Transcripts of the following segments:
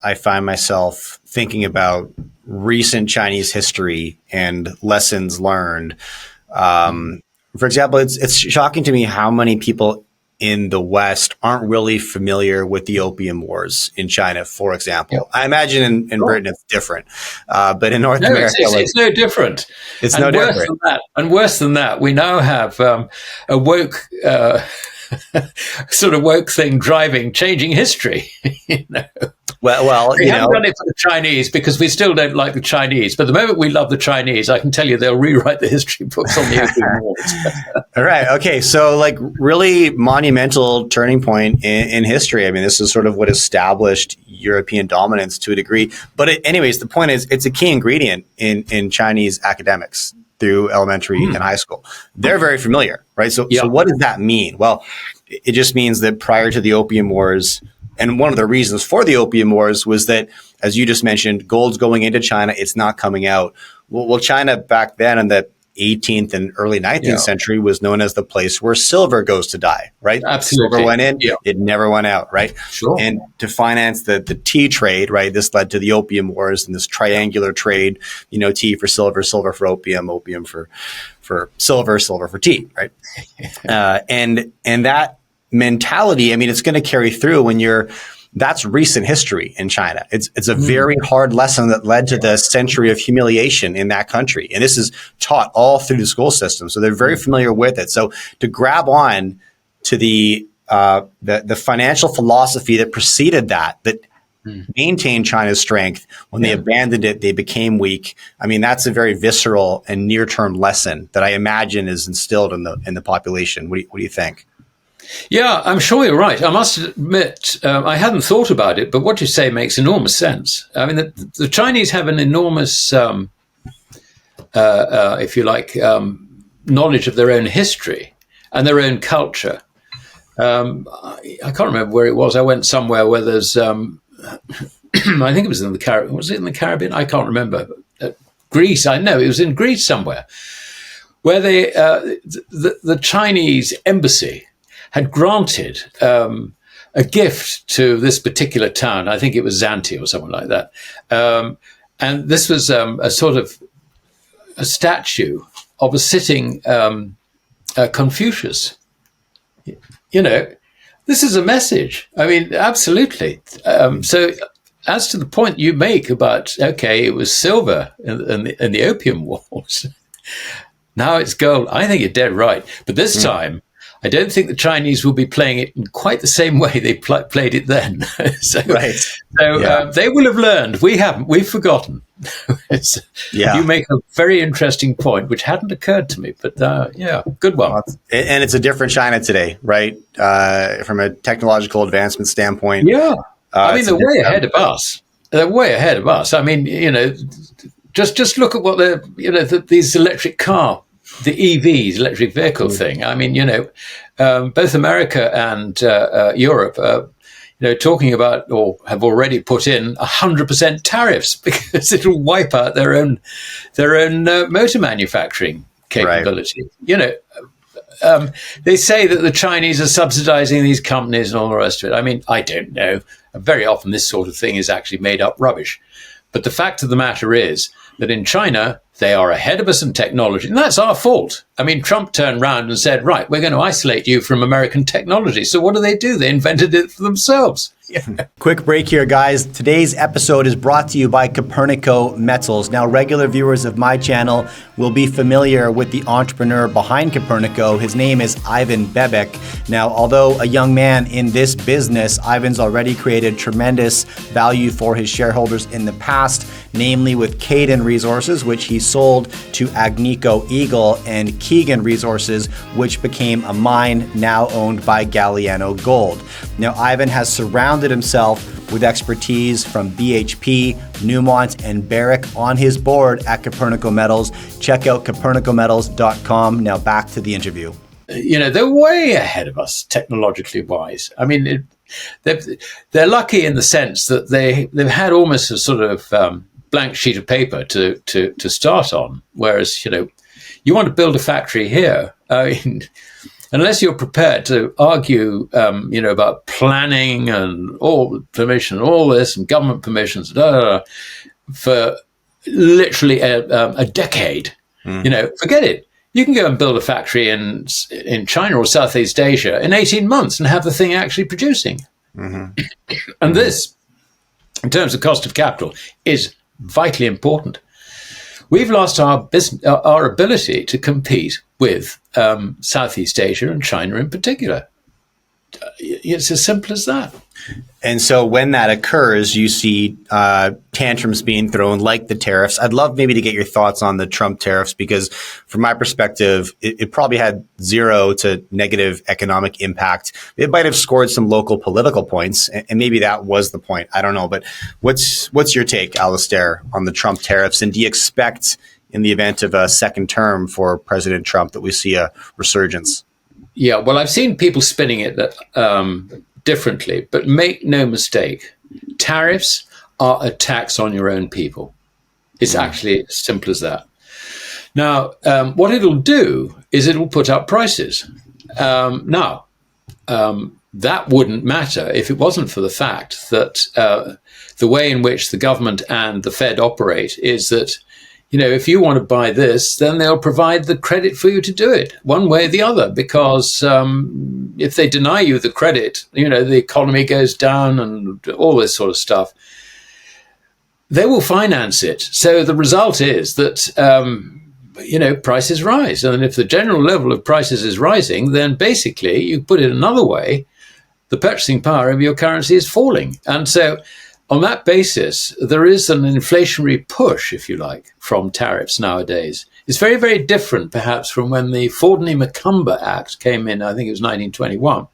I find myself thinking about recent Chinese history and lessons learned. For example, it's shocking to me how many people in the West aren't really familiar with the Opium Wars in China, for example. I imagine in Britain it's different, but in North America, it's no different. It's no different. And worse than that, we now have a woke sort of woke thing changing history. Well, we haven't done it for the Chinese because we still don't like the Chinese. But the moment we love the Chinese, I can tell you they'll rewrite the history books on the Opium Wars. All right. Okay. So like really monumental turning point in history. I mean, this is sort of what established European dominance to a degree. But anyways, the point is it's a key ingredient in Chinese academics through elementary and high school. They're very familiar, right? So what does that mean? Well, it just means that prior to the Opium Wars, and one of the reasons for the Opium Wars was that, as you just mentioned, gold's going into China, it's not coming out. Well, China back then in the 18th and early 19th century was known as the place where silver goes to die, right? Absolutely. Silver went in, it never went out, right? Sure. And to finance the tea trade, right, this led to the Opium Wars and this triangular trade, tea for silver, silver for opium, opium for silver, silver for tea, right? And that mentality, I mean, it's going to carry through when that's recent history in China. It's a very hard lesson that led to the century of humiliation in that country. And this is taught all through the school system. So they're very familiar with it. So to grab on to the financial philosophy that preceded that maintained China's strength, when they abandoned it, they became weak. I mean, that's a very visceral and near-term lesson that I imagine is instilled in the population. What do you think? Yeah, I'm sure you're right. I must admit, I hadn't thought about it, but what you say makes enormous sense. I mean, the Chinese have an enormous, if you like, knowledge of their own history and their own culture. I can't remember where it was. I went somewhere where there's, I think it was in the Caribbean. Was it in the Caribbean? I can't remember. Greece. I know it was in Greece somewhere, where the Chinese embassy had granted a gift to this particular town. I think it was Zante or something like that. And this was a sort of a statue of a sitting Confucius. This is a message. I mean, absolutely. So as to the point you make about, it was silver in the Opium Wars. Now it's gold. I think you're dead right. But this time, I don't think the Chinese will be playing it in quite the same way they played it then. So they will have learned. We haven't. We've forgotten. You make a very interesting point, which hadn't occurred to me. But good one. Well, and it's a different China today, right? From a technological advancement standpoint. Yeah. I mean, they're way ahead of us. They're way ahead of us. I mean, just look at what these electric car. The EVs, electric vehicle thing. I mean, both America and Europe are, talking about or have already put in 100% tariffs because it'll wipe out their own motor manufacturing capability. Right. They say that the Chinese are subsidizing these companies and all the rest of it. I mean, I don't know. Very often this sort of thing is actually made up rubbish. But the fact of the matter is that in China, they are ahead of us in technology. And that's our fault. I mean, Trump turned around and said, right, we're going to isolate you from American technology. So what do? They invented it for themselves. Quick break here, guys. Today's episode is brought to you by Copernico Metals. Now, regular viewers of my channel will be familiar with the entrepreneur behind Copernico. His name is Ivan Bebek. Now, although a young man in this business, Ivan's already created tremendous value for his shareholders in the past, namely with Caden Resources, which he sold to Agnico Eagle, and Keegan Resources, which became a mine now owned by Galliano Gold. Now, Ivan has surrounded himself with expertise from BHP, Newmont, and Barrick on his board at Copernico Metals. Check out copernicometals.com. Now back to the interview. They're way ahead of us technologically wise. I mean, they're lucky in the sense that they've had almost a sort of blank sheet of paper to start on. Whereas, you want to build a factory here. I mean, unless you're prepared to argue, about planning and all permission, all this, and government permissions, for literally a decade, forget it. You can go and build a factory in China or Southeast Asia in 18 months and have the thing actually producing. And this, in terms of cost of capital, is vitally important. We've lost our ability to compete with Southeast Asia and China in particular. It's as simple as that. And so when that occurs, you see tantrums being thrown like the tariffs. I'd love maybe to get your thoughts on the Trump tariffs, because from my perspective, it probably had zero to negative economic impact. It might have scored some local political points, and maybe that was the point. I don't know. But what's your take, Alistair, on the Trump tariffs? And do you expect, in the event of a second term for President Trump, that we see a resurgence? Yeah, well, I've seen people spinning it differently, but make no mistake, tariffs are a tax on your own people. It's actually as simple as that. Now, what it'll do is it'll put up prices. That wouldn't matter if it wasn't for the fact that the way in which the government and the Fed operate is that, if you want to buy this, then they'll provide the credit for you to do it one way or the other, because if they deny you the credit, the economy goes down and all this sort of stuff. They will finance it. So the result is that, prices rise. And if the general level of prices is rising, then basically, you put it another way, the purchasing power of your currency is falling. And so on that basis, there is an inflationary push, if you like, from tariffs nowadays. It's very, very different, perhaps, from when the Fordney-McCumber Act came in, I think it was 1921.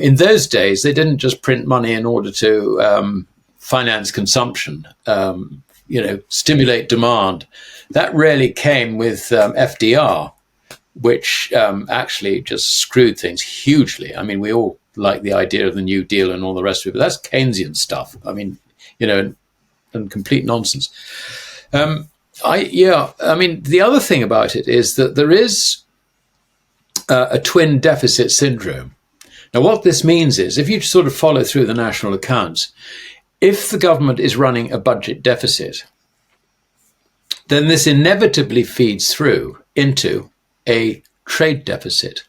In those days, they didn't just print money in order to finance consumption, stimulate demand. That really came with FDR, which actually just screwed things hugely. I mean, we all like the idea of the New Deal and all the rest of it, but that's Keynesian stuff. I mean, and complete nonsense. The other thing about it is that there is a twin deficit syndrome. Now, what this means is, if you sort of follow through the national accounts, if the government is running a budget deficit, then this inevitably feeds through into a trade deficit.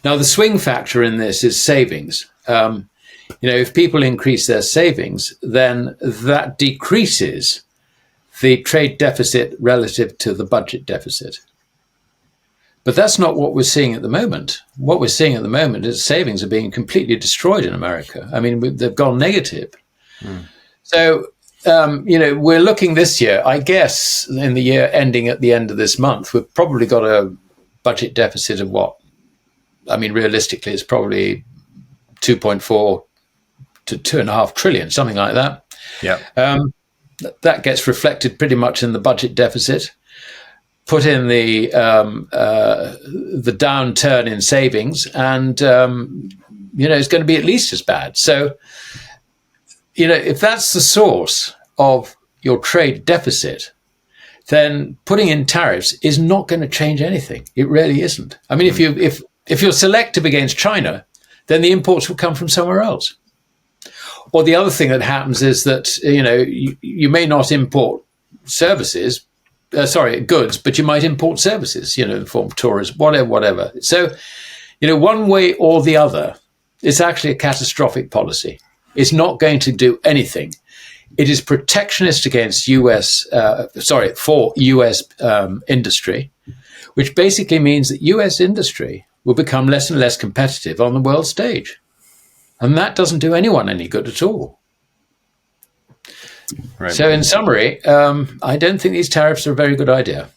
Now, the swing factor in this is savings. If people increase their savings, then that decreases the trade deficit relative to the budget deficit. But that's not what we're seeing at the moment. What we're seeing at the moment is savings are being completely destroyed in America. I mean, they've gone negative. So, we're looking this year, I guess, in the year ending at the end of this month, we've probably got a budget deficit of what? I mean, realistically, it's probably 2.4 to 2.5 trillion, something like that. Yeah. That gets reflected pretty much in the budget deficit. Put in the downturn in savings, and it's going to be at least as bad. So, if that's the source of your trade deficit, then putting in tariffs is not going to change anything. It really isn't. I mean, if you're selective against China, then the imports will come from somewhere else. Or the other thing that happens is that, you may not import goods, but you might import services, in the form of tourism, whatever. So, one way or the other, it's actually a catastrophic policy. It's not going to do anything. It is protectionist against for US industry, which basically means that US industry will become less and less competitive on the world stage. And that doesn't do anyone any good at all. Right. So in summary, I don't think these tariffs are a very good idea.